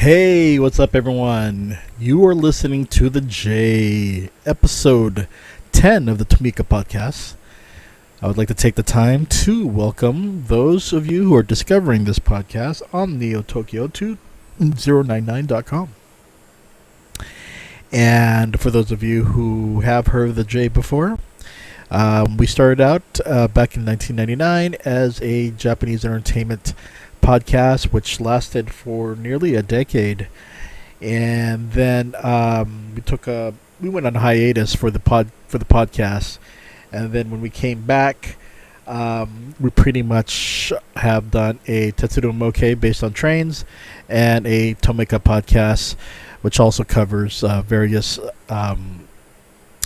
Hey, what's up, everyone? You are listening to the J, episode 10 of the TOMICA podcast. I would like to take the time to welcome those of you who are discovering this podcast on NeoTokyo2099.com. And for those of you who have heard of the J before, we started out back in 1999 as a Japanese entertainment podcast, which lasted for nearly a decade, and then we went on hiatus for the podcast, and then when we came back, we pretty much have done a Tetsuro Moke based on trains, and a Tomica podcast, which also covers various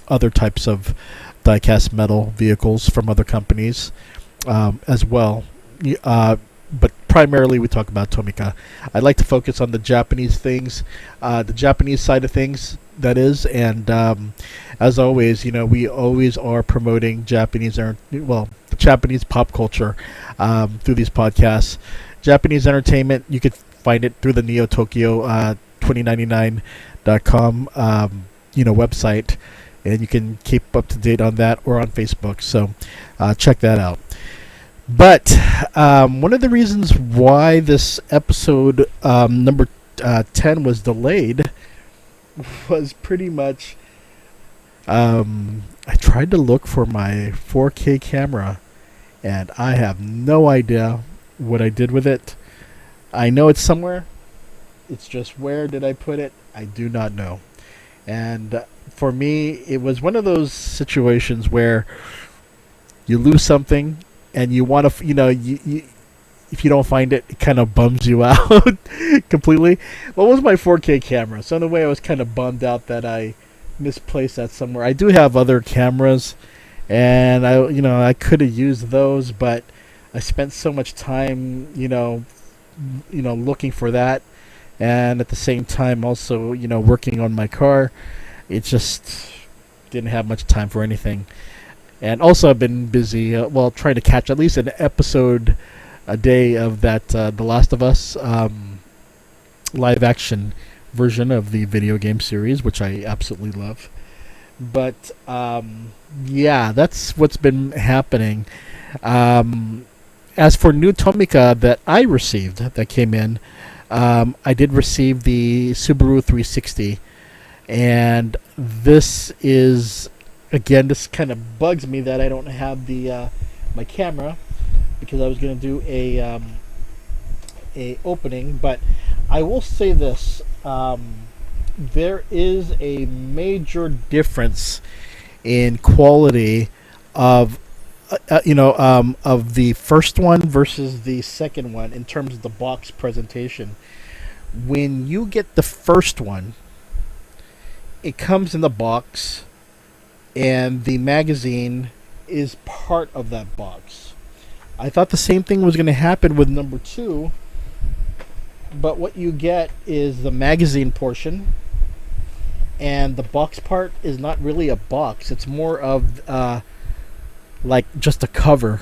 other types of die-cast metal vehicles from other companies as well. But primarily we talk about Tomica. I'd like to focus on the Japanese things, the Japanese side of things, that is. And as always, we always are promoting the Japanese pop culture through these podcasts. Japanese entertainment, you could find it through the NeoTokyo2099.com website. And you can keep up to date on that or on Facebook. So check that out. But one of the reasons why this episode number 10 was delayed was pretty much I tried to look for my 4K camera, and I have no idea what I did with it. I know it's somewhere. It's just, where did I put it? I do not know. And for me, it was one of those situations where you lose something, and you want to, if you don't find it, it kind of bums you out completely. Well, it was my 4K camera, so in a way I was kind of bummed out that I misplaced that somewhere. I do have other cameras, and I could have used those, but I spent so much time, looking for that, and at the same time also, working on my car. It just didn't have much time for anything. And also, I've been busy, trying to catch at least an episode a day of that The Last of Us live-action version of the video game series, which I absolutely love. But, that's what's been happening. As for new Tomica that I received, that came in, I did receive the Subaru 360. And this is... Again, this kind of bugs me that I don't have the my camera, because I was going to do a opening. But I will say this: there is a major difference in quality of of the first one versus the second one in terms of the box presentation. When you get the first one, it comes in the box, and the magazine is part of that box. I thought the same thing was going to happen with number 2, but what you get is the magazine portion, and the box part is not really a box. It's more of like just a cover,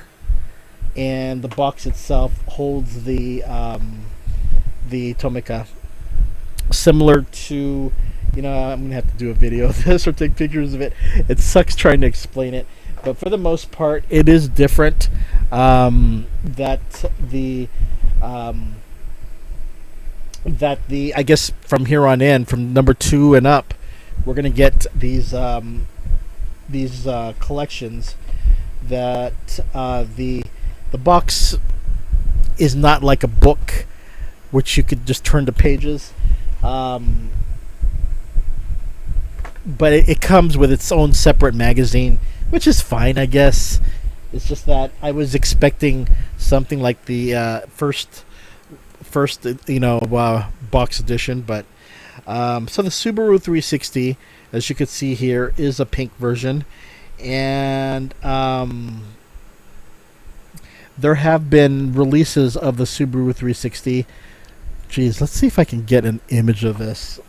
and the box itself holds the Tomica, similar to... I'm going to have to do a video of this or take pictures of it. It sucks trying to explain it. But for the most part, it is different. I guess from here on in, from number 2 and up, we're going to get these collections that the box is not like a book, which you could just turn to pages. But it comes with its own separate magazine, which is fine, I guess. It's just that I was expecting something like the first box edition. But so the Subaru 360, as you can see here, is a pink version, and there have been releases of the Subaru 360. Geez, let's see if I can get an image of this.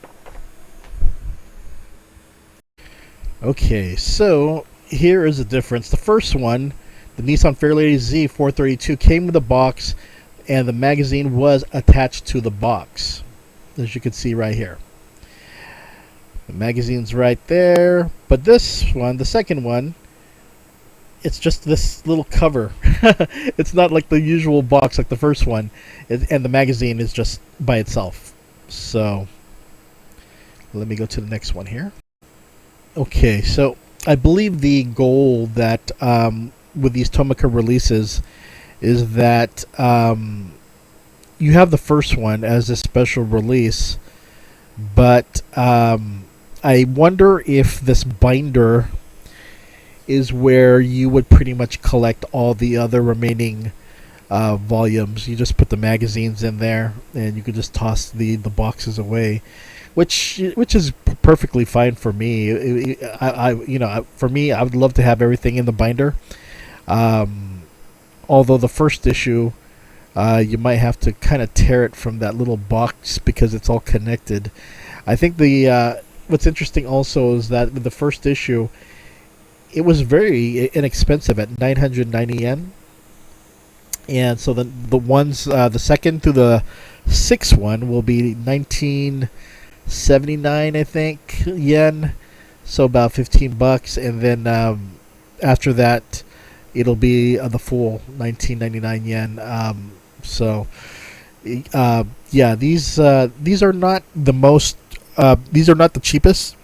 Okay, so here is the difference. The first one, the Nissan Fairlady Z432, came with a box, and the magazine was attached to the box. as you can see right here. The magazine's right there, but this one, the second one, it's just this little cover. It's not like the usual box like the first one, and the magazine is just by itself. So let me go to the next one here. Okay, so I believe the goal that with these Tomica releases is that you have the first one as a special release, but I wonder if this binder is where you would pretty much collect all the other remaining volumes. You just put the magazines in there, and you could just toss the boxes away, which is perfectly fine for me. For me, I would love to have everything in the binder. Although the first issue, you might have to kind of tear it from that little box because it's all connected. I think what's interesting also is that with the first issue, it was very inexpensive at 990 yen. And so the ones, the second through the sixth one will be 1979, I think, yen. So about $15. And then after that, it'll be the full 1999 yen. Yeah, these are not the most. These are not the cheapest.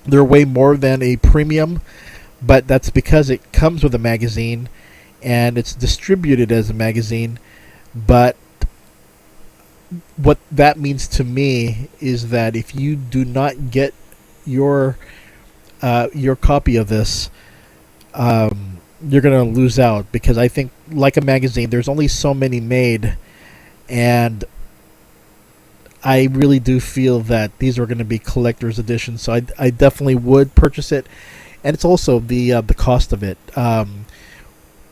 They're way more than a premium, but that's because it comes with a magazine and it's distributed as a magazine. But what that means to me is that if you do not get your copy of this, you're gonna lose out, because I think, like a magazine, there's only so many made, and I really do feel that these are going to be collector's editions. So I definitely would purchase it, and it's also the cost of it.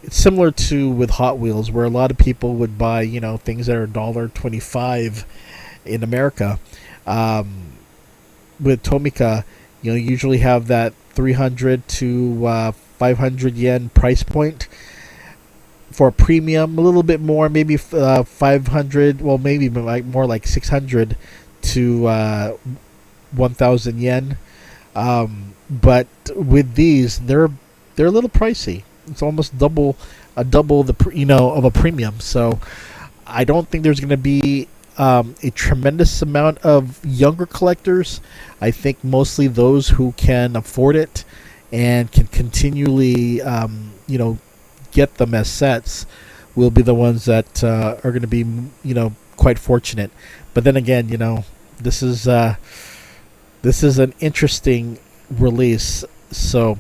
It's similar to with Hot Wheels, where a lot of people would buy things that are $1.25 in America. With Tomica, you usually have that 300 to 500 yen price point. For a premium, a little bit more, maybe 500, well, maybe more like 600 to 1,000 yen. But with these, they're a little pricey. It's almost double the of a premium. So I don't think there's going to be a tremendous amount of younger collectors. I think mostly those who can afford it and can continually get them as sets will be the ones that are going to be quite fortunate. But then again, this is an interesting release. So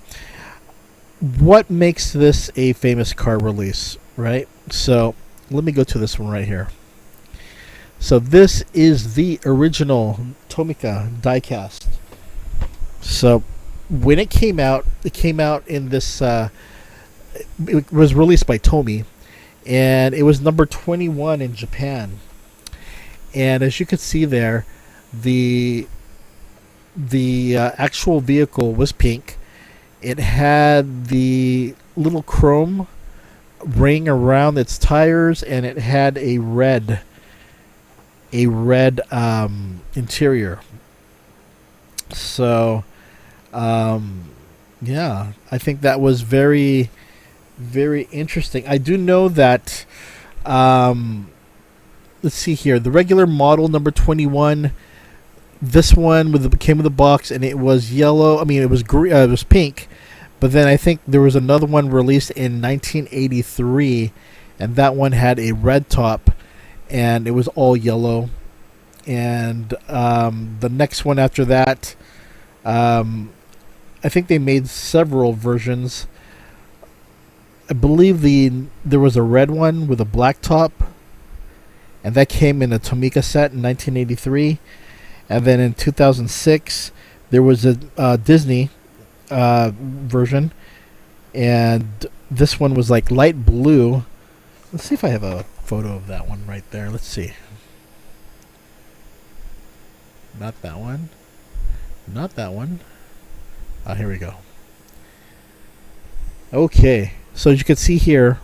what makes this a famous car release, right? So let me go to this one right here. So this is the original Tomica diecast. So when it came out in this it was released by Tomy, and it was number 21 in Japan. And as you can see there, the actual vehicle was pink. It had the little chrome ring around its tires, and it had a red interior. So yeah, I think that was very, very interesting. I do know that let's see here, the regular model number 21, this one came with a box, and it was yellow. I mean, it was it was pink, but then I think there was another one released in 1983, and that one had a red top, and it was all yellow. And the next one after that, I think they made several versions. I believe there was a red one with a black top, and that came in a Tomica set in 1983. And then in 2006, there was a Disney version, and this one was like light blue. Let's see if I have a photo of that one right there. Let's see. Not that one. Not that one. Here we go. Okay, so as you can see here,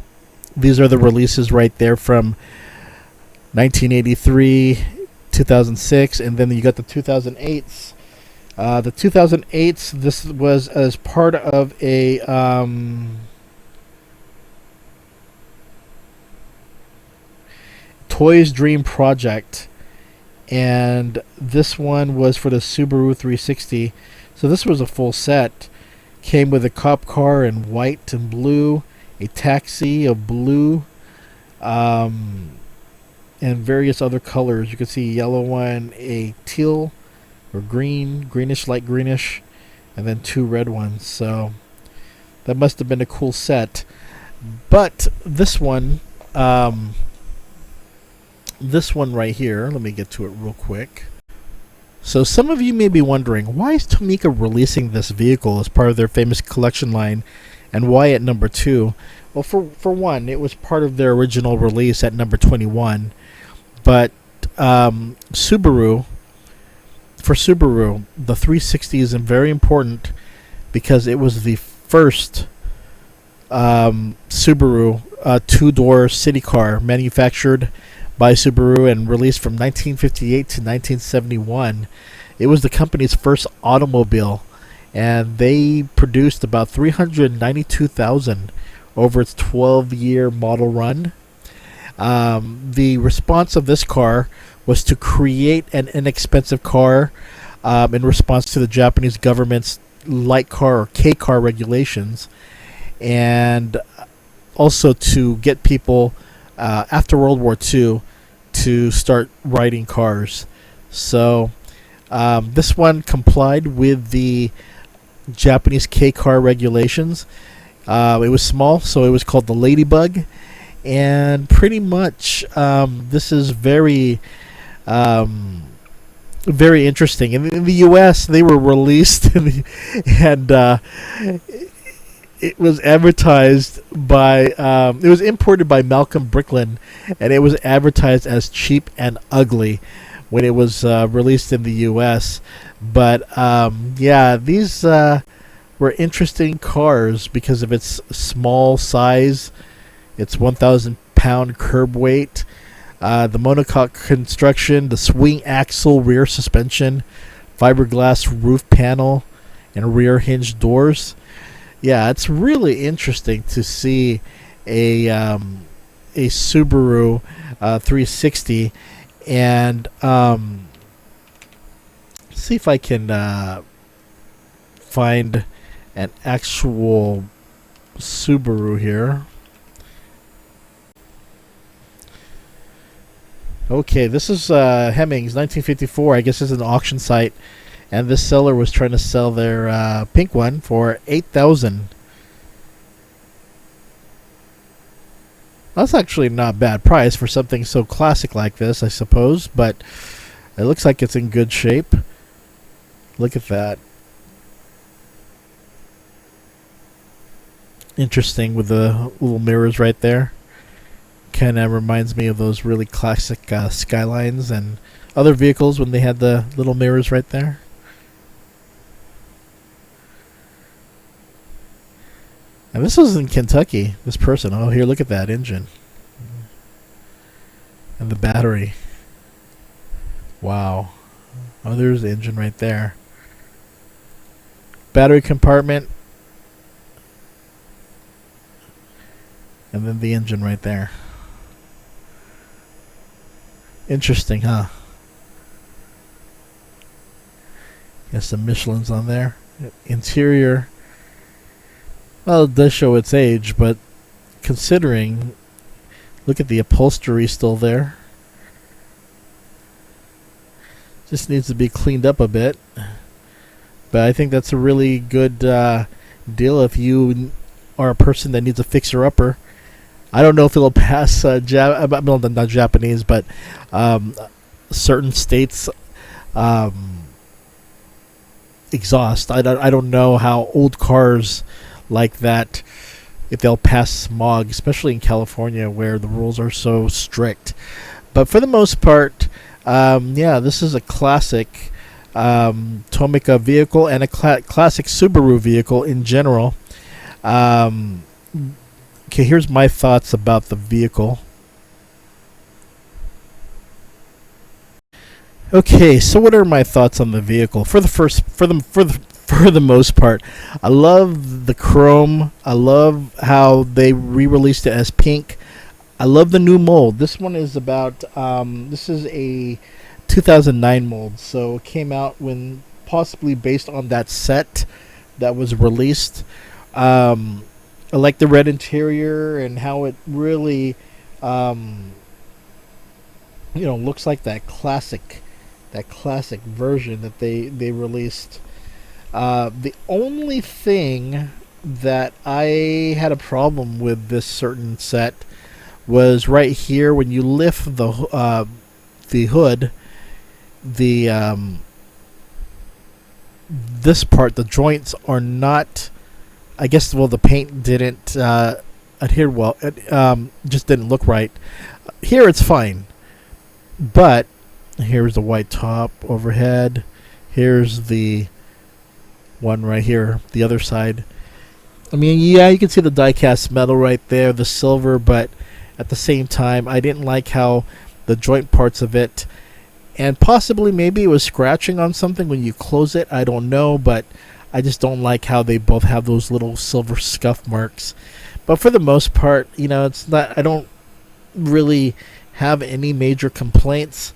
these are the releases right there from 1983 2006, and then you got the 2008s. The 2008s, this was as part of a Toys Dream project, and this one was for the Subaru 360. So this was a full set. Came with a cop car in white and blue, a taxi of blue, and various other colors. You can see a yellow one, a teal or greenish, light greenish, and then 2 red ones. So that must have been a cool set. But this one right here, let me get to it real quick. So some of you may be wondering, why is Tomica releasing this vehicle as part of their famous collection line, and why at number 2? Well, for one, it was part of their original release at number 21. But Subaru, the 360 is very important because it was the first Subaru 2-door city car manufactured by Subaru and released from 1958 to 1971. It was the company's first automobile, and they produced about 392,000 over its 12-year model run. The response of this car was to create an inexpensive car in response to the Japanese government's light car or K car regulations, and also to get people after World War II to start riding cars. So this one complied with the Japanese K car regulations. It was small, so it was called the Ladybug, and pretty much this is very very interesting. In the U.S., they were released and it was advertised by it was imported by Malcolm Bricklin, and it was advertised as cheap and ugly when it was released in the U.S. But yeah, these were interesting cars because of its small size, its 1,000-pound curb weight, the monocoque construction, the swing axle rear suspension, fiberglass roof panel, and rear hinge doors. Yeah, it's really interesting to see a Subaru 360, and see if I can find an actual Subaru here. Okay, this is Hemmings, 1954. I guess it's an auction site, and this seller was trying to sell their pink one for $8,000. That's actually not a bad price for something so classic like this, I suppose, but it looks like it's in good shape. Look at that. Interesting with the little mirrors right there. Kind of reminds me of those really classic Skylines and other vehicles when they had the little mirrors right there. And this was in Kentucky, this person. Oh, here, look at that engine. And the battery. Wow. Oh, there's the engine right there. Battery compartment. And then the engine right there. Interesting, huh? Got some Michelin's on there. Interior. Well, it does show its age, but considering, look at the upholstery still there. Just needs to be cleaned up a bit. But I think that's a really good deal if you are a person that needs a fixer-upper. I don't know if it'll pass not Japanese, but certain states exhaust. I don't know how old cars like that, if they'll pass smog, especially in California where the rules are so strict. But for the most part, yeah, this is a classic Tomica vehicle and a classic Subaru vehicle in general. Okay, here's my thoughts about the vehicle. Okay, so what are my thoughts on the vehicle? For the most part, I love the chrome. I love how they re-released it as pink. I love the new mold. This one is about this is a 2009 mold, so it came out when possibly based on that set that was released. I like the red interior and how it really um, looks like that classic version that they released. The only thing that I had a problem with this certain set was right here when you lift the hood, the this part, the joints are not. I guess the paint didn't adhere well. It just didn't look right. Here it's fine, but here's the white top overhead. Here's the one right here, the other side. I mean, yeah, you can see the die-cast metal right there, the silver, but at the same time, I didn't like how the joint parts of it, and possibly maybe it was scratching on something when you close it. I don't know, but I just don't like how they both have those little silver scuff marks. But for the most part, it's not. I don't really have any major complaints.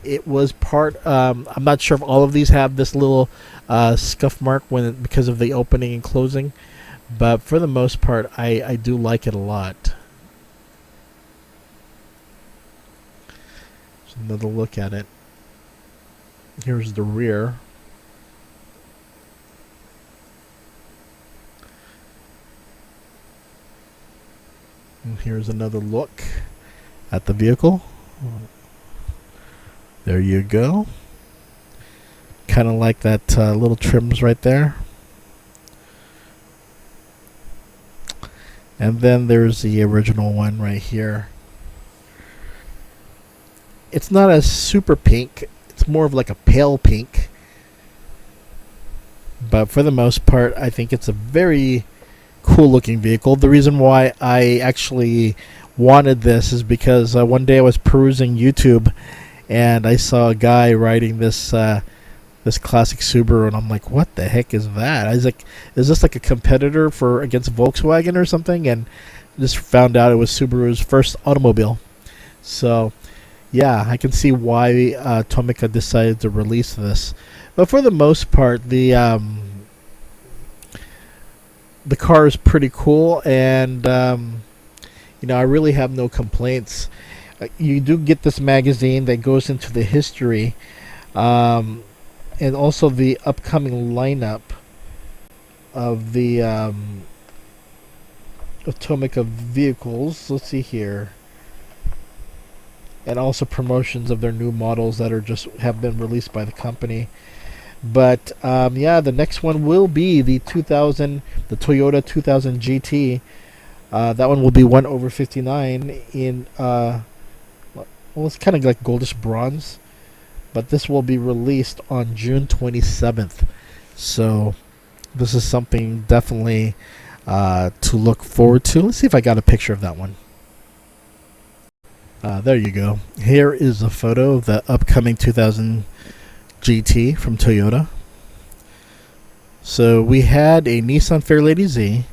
It was part. I'm not sure if all of these have this little scuff mark because of the opening and closing, but for the most part, I do like it a lot. Just another look at it. Here's the rear. And here's another look at the vehicle. There you go. Kind of like that little trims right there. And then there's the original one right here. It's not a super pink. It's more of like a pale pink. But for the most part, I think it's a very cool looking vehicle. The reason why I actually wanted this is because one day I was perusing YouTube and I saw a guy riding this classic Subaru, and I'm like, what the heck is that? I was like, is this like a competitor against Volkswagen or something? And just found out it was Subaru's first automobile. So yeah, I can see why Tomica decided to release this. But for the most part, the car is pretty cool, and I really have no complaints. You do get this magazine that goes into the history, and also the upcoming lineup of the of Tomica vehicles. Let's see here, and also promotions of their new models that have been released by the company. But the next one will be the Toyota 2000 GT. That one will be 1/59 in it's kind of like goldish bronze, but this will be released on June 27th. So this is something definitely to look forward to. Let's see if I got a picture of that one. There you go. Here is a photo of the upcoming 2000 GT from Toyota. So we had a Nissan Fairlady Z,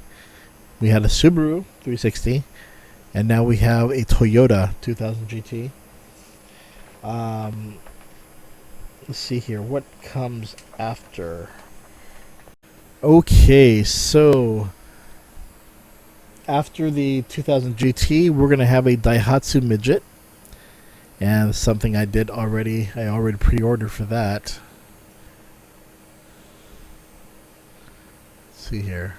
we had a Subaru 360, and now we have a Toyota 2000 GT. Let's see here, what comes after? Okay, so after the 2000 GT, we're going to have a Daihatsu Midget. And something I already pre-ordered for that. Let's see here.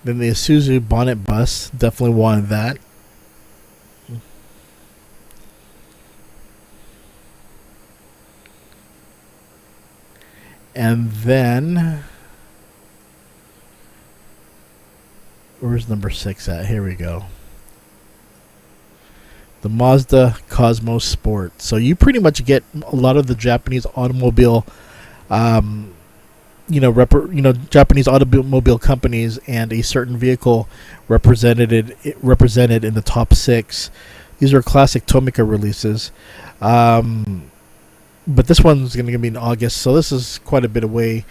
Then the Isuzu bonnet bus, definitely wanted that. And then, where's number 6 at? Here we go. The Mazda Cosmos Sport. So you pretty much get a lot of the Japanese automobile, Japanese automobile companies, and a certain vehicle represented in the top 6 These are classic Tomica releases. But this one's going to be in August, so this is quite a bit away.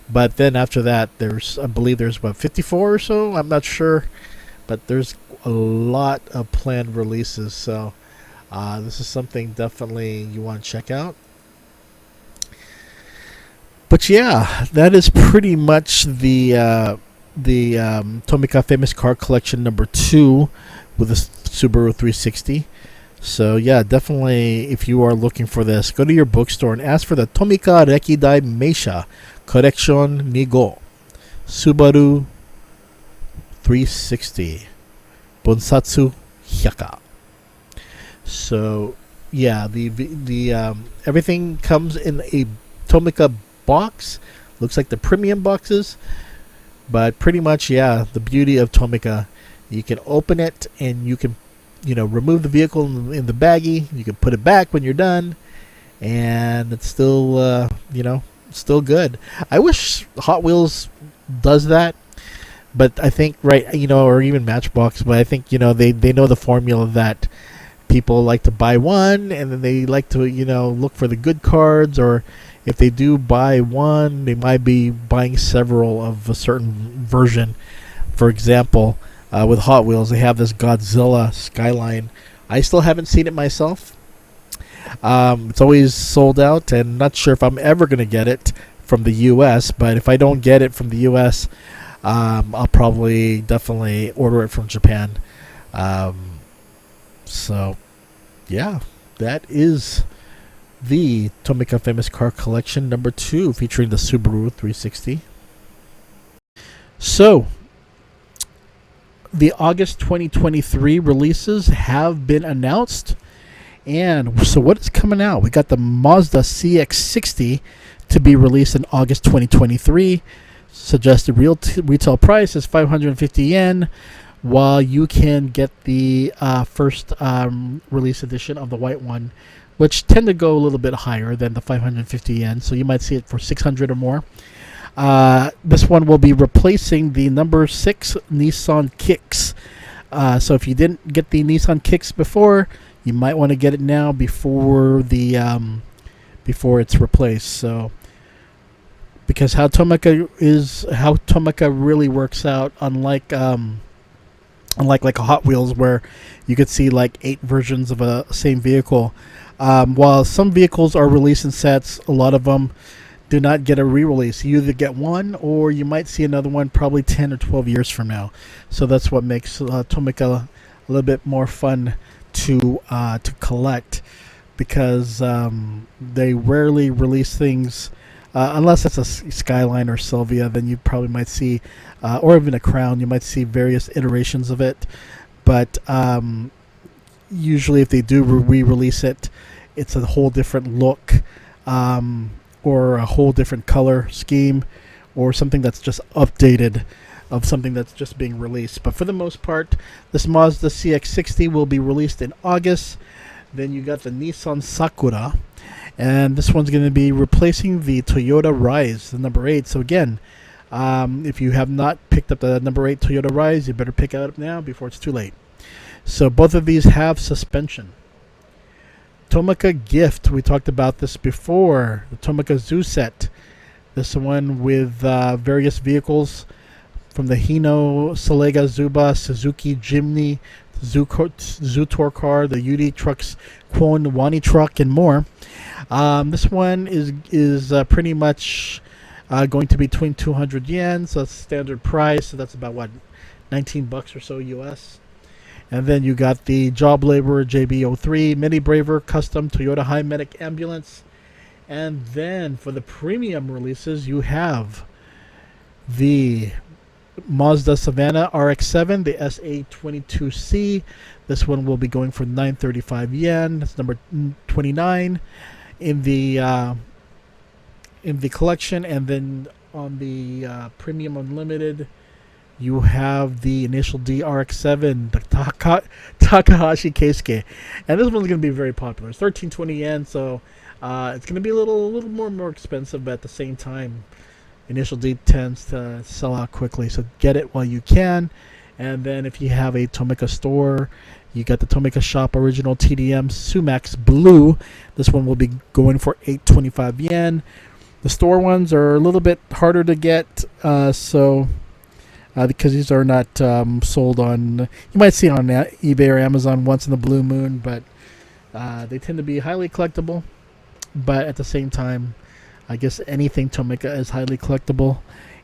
But then after that, I believe there's about 54 or so. I'm not sure, but there's a lot of planned releases. So this is something definitely you want to check out. But yeah, that is pretty much the Tomica Famous Car Collection number 2 with the Subaru 360. So yeah, definitely if you are looking for this, go to your bookstore and ask for the Tomica Rekidai Meisha Collection Nigo Subaru 360 Bonsatsu Hyaka. So yeah, the everything comes in a Tomica box. Looks like the premium boxes, but pretty much, yeah, the beauty of Tomica, you can open it and you can, remove the vehicle in the baggie. You can put it back when you're done, and it's still, still good. I wish Hot Wheels does that, but I think, right, or even Matchbox, but I think, they know the formula that people like to buy one, and then they like to, look for the good cards, or if they do buy one, they might be buying several of a certain version. For example, with Hot Wheels, they have this Godzilla Skyline. I still haven't seen it myself. It's always sold out, and not sure if I'm ever going to get it from the U.S., but if I don't get it from the U.S., I'll probably definitely order it from Japan. So, yeah, that is the Tomica Famous Car Collection number 2 featuring the Subaru 360. So, the August 2023 releases have been announced. And so what is coming out? We got the Mazda CX-60 to be released in August 2023. Suggested retail price is 550 yen, while you can get the first release edition of the white one, which tend to go a little bit higher than the 550 yen. So you might see it for 600 or more. This one will be replacing the number 6 Nissan Kicks. So if you didn't get the Nissan Kicks before, you might want to get it now before it's replaced. So because how Tomica really works out, unlike like a Hot Wheels where you could see like 8 versions of a same vehicle. While some vehicles are released in sets, a lot of them do not get a re-release. You either get one, or you might see another one probably 10 or 12 years from now. So that's what makes Tomica a little bit more fun to collect, because they rarely release things unless it's a Skyline or Sylvia. Then you probably might see, or even a Crown, you might see various iterations of it. But usually if they do re-release it, it's a whole different look, or a whole different color scheme, or something that's just updated of something that's just being released. But for the most part, this Mazda CX-60 will be released in August. Then you got the Nissan Sakura, and this one's going to be replacing the Toyota Rise, the number 8. So again, if you have not picked up the number 8 Toyota Rise, you better pick it up now before it's too late. So both of these have suspension. Tomica Gift, we talked about this before. The Tomica Zoo Set. This one with various vehicles from the Hino, Salega Zuba, Suzuki Jimny, Zutor car, the UD trucks, Kwon Wani truck, and more. This one is pretty much going to be between 200 yen, so that's standard price. So that's about what, $19 or so US. And then you got the Job Laborer JB03, Mini Braver Custom Toyota High Medic Ambulance. And then for the premium releases, you have the Mazda Savannah RX-7, the SA22C. This one will be going for 935 yen. That's number 29 in the collection. And then on the Premium Unlimited, you have the Initial D RX-7, the Takahashi Keisuke. And this one's going to be very popular. It's 1320 yen, so it's going to be a little more expensive, but at the same time, Initial D tends to sell out quickly, so get it while you can. And then if you have a Tomica store You got the Tomica Shop Original TDM Sumax Blue. This one will be going for 825 yen. The store ones are a little bit harder to get, because these are not sold on. You might see on eBay or Amazon once in the blue moon, but they tend to be highly collectible. But at the same time, I guess anything Tomica is highly collectible.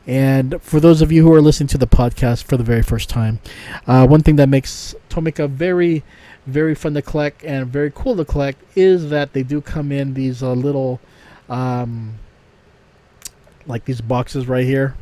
And for those of you who are listening to the podcast for the very first time, one thing that makes Tomica very, very fun to collect and very cool to collect is that they do come in these little, like these boxes right here.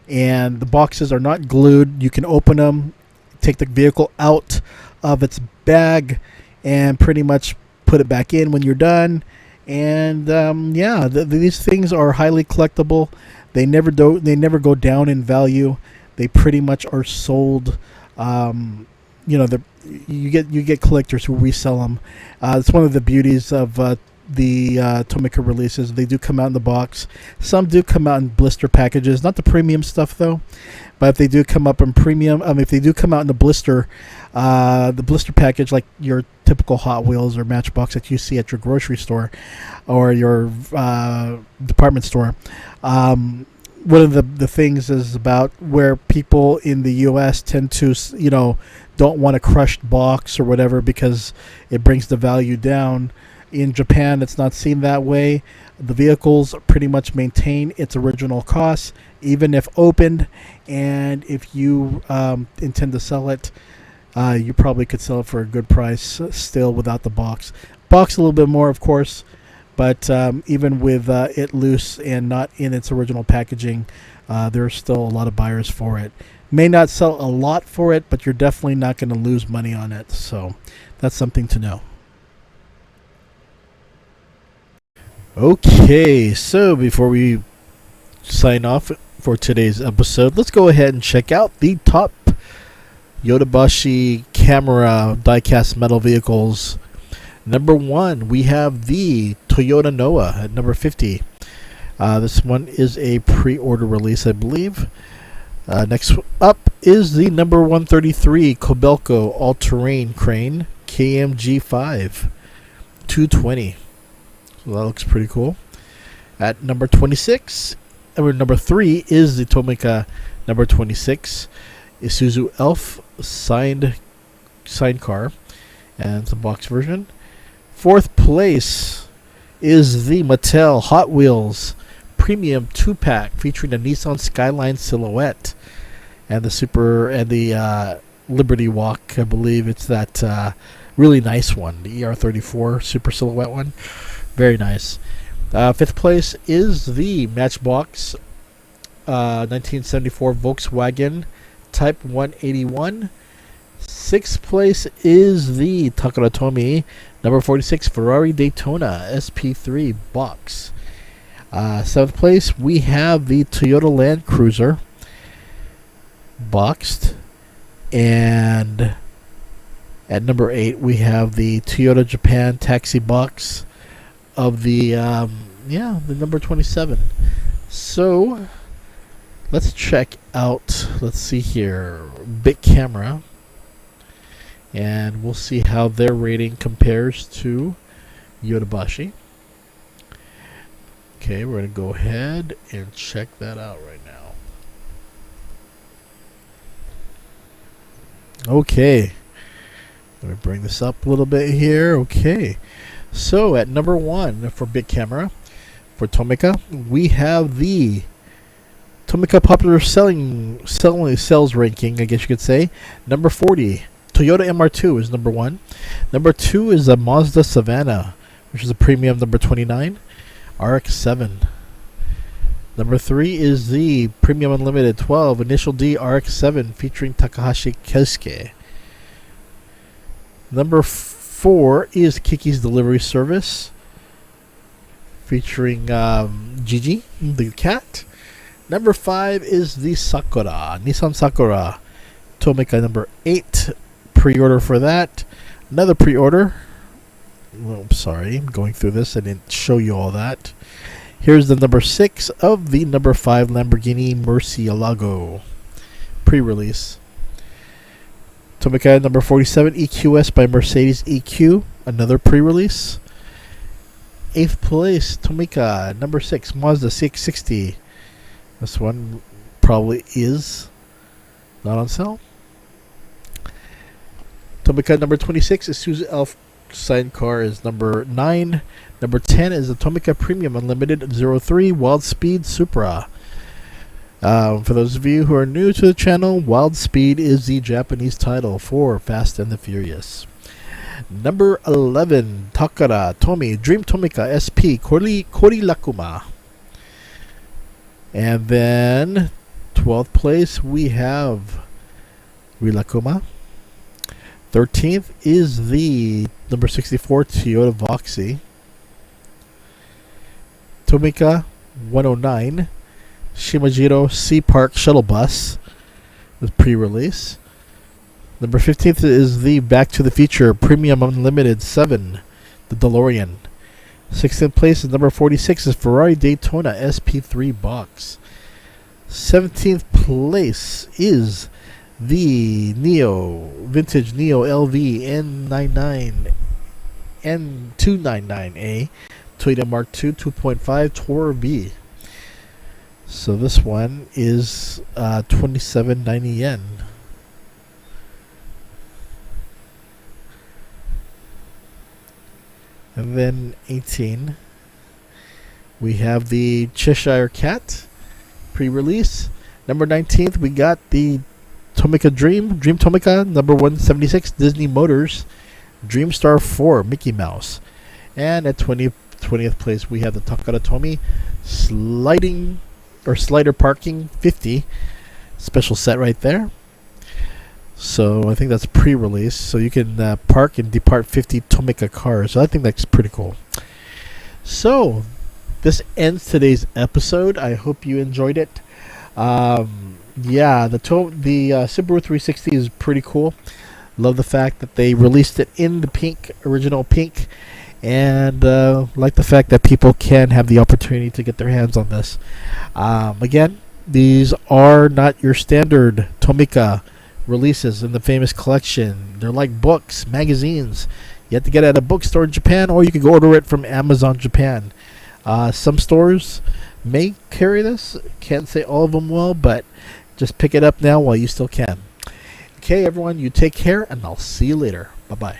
And the boxes are not glued. You can open them, take the vehicle out of its bag, and pretty much put it back in when you're done. And these things are highly collectible. They never go down in value. They pretty much are sold. You get collectors who resell them. It's one of the beauties of the Tomica releases. They do come out in the box. Some do come out in blister packages, not the premium stuff though. But if they do come up in premium, if they do come out in the blister package, like your typical Hot Wheels or Matchbox that you see at your grocery store or your department store, one of the things is about where people in the U.S. tend to, don't want a crushed box or whatever because it brings the value down. In Japan, it's not seen that way. The vehicles pretty much maintain its original costs, even if opened. And if you intend to sell it, you probably could sell it for a good price still without the box. Box a little bit more, of course, but even with it loose and not in its original packaging, there are still a lot of buyers for it. May not sell a lot for it, but you're definitely not going to lose money on it. So that's something to know. Okay, so before we sign off for today's episode, let's go ahead and check out the top Yodobashi camera die-cast metal vehicles. Number 1, we have the Toyota Noah at number 50. This one is a pre-order release, I believe. Next up is the number 133 Kobelco all-terrain crane KMG5 220. So that looks pretty cool. At number 26, number 3 is the Tomica number 26 Isuzu Elf signed car, and it's a box version. 4th place is the Mattel Hot Wheels Premium 2-pack featuring a Nissan Skyline silhouette and the Liberty Walk. I believe it's that really nice one, the ER34 Super Silhouette one. Very nice. 5th place is the Matchbox 1974 Volkswagen Type 181. 6th place is the Takara Tomy number 46 Ferrari Daytona SP3 box. 7th place we have the Toyota Land Cruiser boxed. And at number 8 we have the Toyota Japan Taxi box of the number 27. So let's check out, let's see here, Big Camera, and we'll see how their rating compares to Yodobashi. Okay, we're going to go ahead and check that out right now. Okay, let me bring this up a little bit here. Okay, so at number 1 for Big Camera for Tomica, we have the Tomica popular sales ranking, I guess you could say. Number 40, Toyota MR2 is number 1. Number 2 is a Mazda Savannah, which is a premium number 29, RX-7. Number 3 is the Premium Unlimited 12 Initial D RX-7 featuring Takahashi Keisuke. Number 4 is Kiki's Delivery Service featuring Gigi, the cat. Number 5 is the Sakura, Nissan Sakura, Tomica number 8. Pre-order for that. Another pre-order. Oh, I'm sorry, I'm going through this. I didn't show you all that. Here's the number 6 of the number 5 Lamborghini Murcielago pre-release. TOMICA number 47, EQS by Mercedes EQ, another pre-release. 8th place, TOMICA number 6, Mazda CX-60. This one probably is not on sale. TOMICA number 26, Isuzu Elf sidecar is number 9. Number 10 is the TOMICA Premium Unlimited 03 Wild Speed Supra. For those of you who are new to the channel, Wild Speed is the Japanese title for Fast and the Furious. Number 11, Takara Tomy Dream TOMICA SP Colle Lakuma. And then 12th place we have Rilakuma. 13th is the number 64 Toyota Voxy. TOMICA 109 Shimajiro Sea Park Shuttle Bus with pre-release. Number 15th is the Back to the Future Premium Unlimited 7, the DeLorean. 16th place is number 46 is Ferrari Daytona SP3 box. 17th place is the vintage Neo LV N299A Toyota Mark II 2.5 Tourer B. So this one is 2790 yen. And then 18, we have the Cheshire Cat pre-release. Number 19th, we got the TOMICA Dream TOMICA number 176 Disney Motors Dreamstar 4 Mickey Mouse. And at 20th place, we have the Takara Tomy Slider Parking 50 special set right there. So I think that's pre-release. So you can park and depart 50 TOMICA cars. So I think that's pretty cool. So this ends today's episode. I hope you enjoyed it. Yeah, the Subaru 360 is pretty cool. Love the fact that they released it in the original pink. And like the fact that people can have the opportunity to get their hands on this. Again, these are not your standard TOMICA releases in the famous collection. They're like books, magazines. You have to get it at a bookstore in Japan, or you can go order it from Amazon Japan. Some stores may carry this. Can't say all of them will, but just pick it up now while you still can. Okay, everyone, you take care, and I'll see you later. Bye-bye.